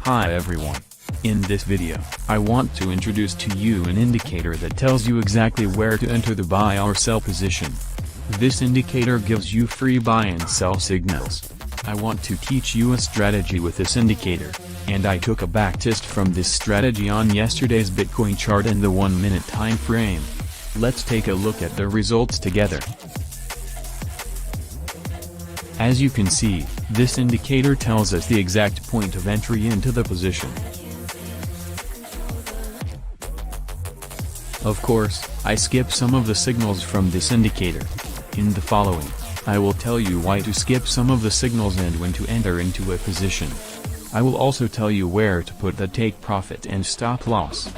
Hi everyone. In this video, I want to introduce to you an indicator that tells you exactly where to enter the buy or sell position. This indicator gives you free buy and sell signals. I want to teach you a strategy with this indicator, and I took a backtest from this strategy on yesterday's Bitcoin chart and the 1 minute time frame. Let's take a look at the results together. As you can see, this indicator tells us the exact point of entry into the position. Of course, I skip some of the signals from this indicator. In the following, I will tell you why to skip some of the signals and when to enter into a position. I will also tell you where to put the take profit and stop loss.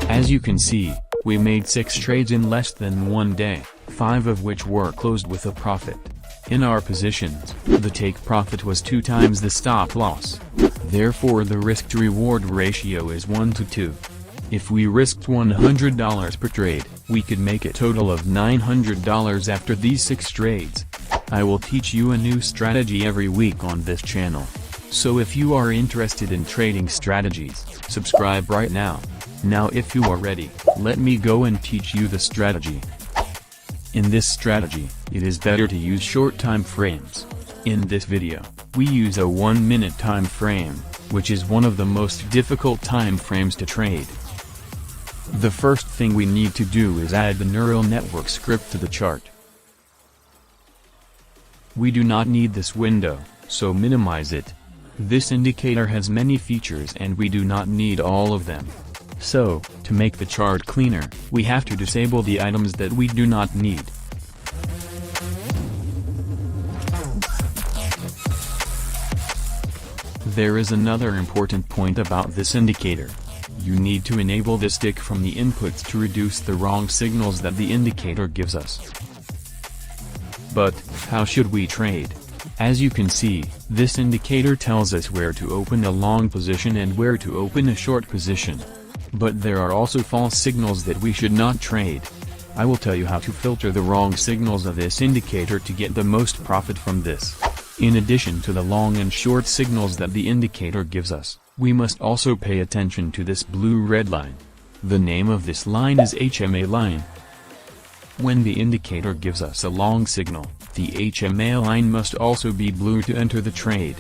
As you can see, we made 6 trades in less than 1 day, 5 of which were closed with a profit. In our positions, the take profit was 2 times the stop loss. Therefore the risk-to-reward ratio is 1 to 2. If we risked $100 per trade, we could make a total of $900 after these 6 trades. I will teach you a new strategy every week on this channel. So if you are interested in trading strategies, subscribe right now. Now if you are ready, let me go and teach you the strategy. In this strategy, it is better to use short time frames. In this video, we use a 1 minute time frame, which is one of the most difficult time frames to trade. The first thing we need to do is add the neural network script to the chart. We do not need this window, so minimize it. This indicator has many features and we do not need all of them. So, to make the chart cleaner, we have to disable the items that we do not need. There is another important point about this indicator. You need to enable the stick from the inputs to reduce the wrong signals that the indicator gives us. But, how should we trade? As you can see, this indicator tells us where to open a long position and where to open a short position. But there are also false signals that we should not trade. I will tell you how to filter the wrong signals of this indicator to get the most profit from this. In addition to the long and short signals that the indicator gives us, we must also pay attention to this blue-red line. The name of this line is HMA line. When the indicator gives us a long signal, the HMA line must also be blue to enter the trade.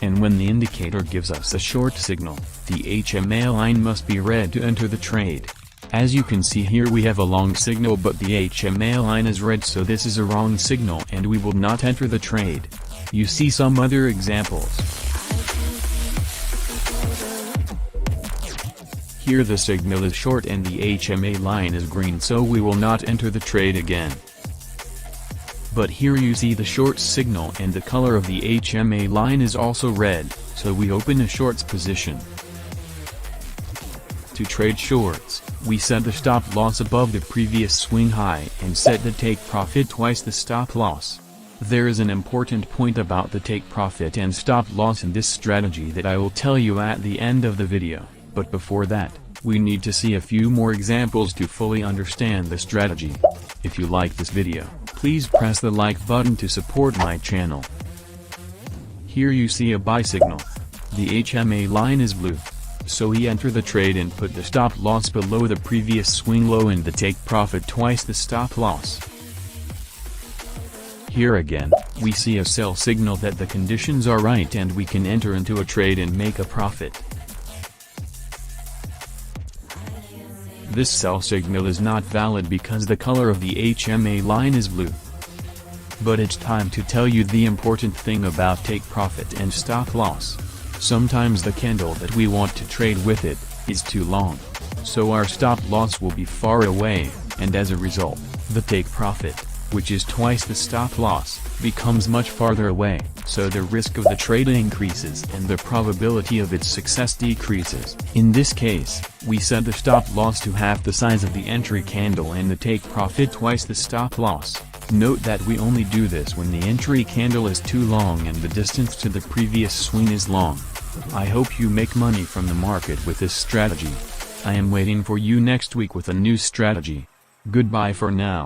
And when the indicator gives us a short signal, the HMA line must be red to enter the trade. As you can see here, we have a long signal but the HMA line is red, so this is a wrong signal and we will not enter the trade. You see some other examples. Here the signal is short and the HMA line is green, so we will not enter the trade again. But here you see the short signal and the color of the HMA line is also red, so we open a shorts position. To trade shorts, we set the stop loss above the previous swing high and set the take profit twice the stop loss. There is an important point about the take profit and stop loss in this strategy that I will tell you at the end of the video, but before that, we need to see a few more examples to fully understand the strategy. If you like this video, please press the like button to support my channel. Here you see a buy signal. The HMA line is blue. So we enter the trade and put the stop loss below the previous swing low and the take profit twice the stop loss. Here again, we see a sell signal that the conditions are right and we can enter into a trade and make a profit. This sell signal is not valid because the color of the HMA line is blue. But it's time to tell you the important thing about take profit and stop loss. Sometimes the candle that we want to trade with it is too long. So our stop loss will be far away, and as a result, the take profit, which is twice the stop loss, becomes much farther away, so the risk of the trade increases and the probability of its success decreases. In this case, we set the stop loss to half the size of the entry candle and the take profit twice the stop loss. Note that we only do this when the entry candle is too long and the distance to the previous swing is long. I hope you make money from the market with this strategy. I am waiting for you next week with a new strategy. Goodbye for now.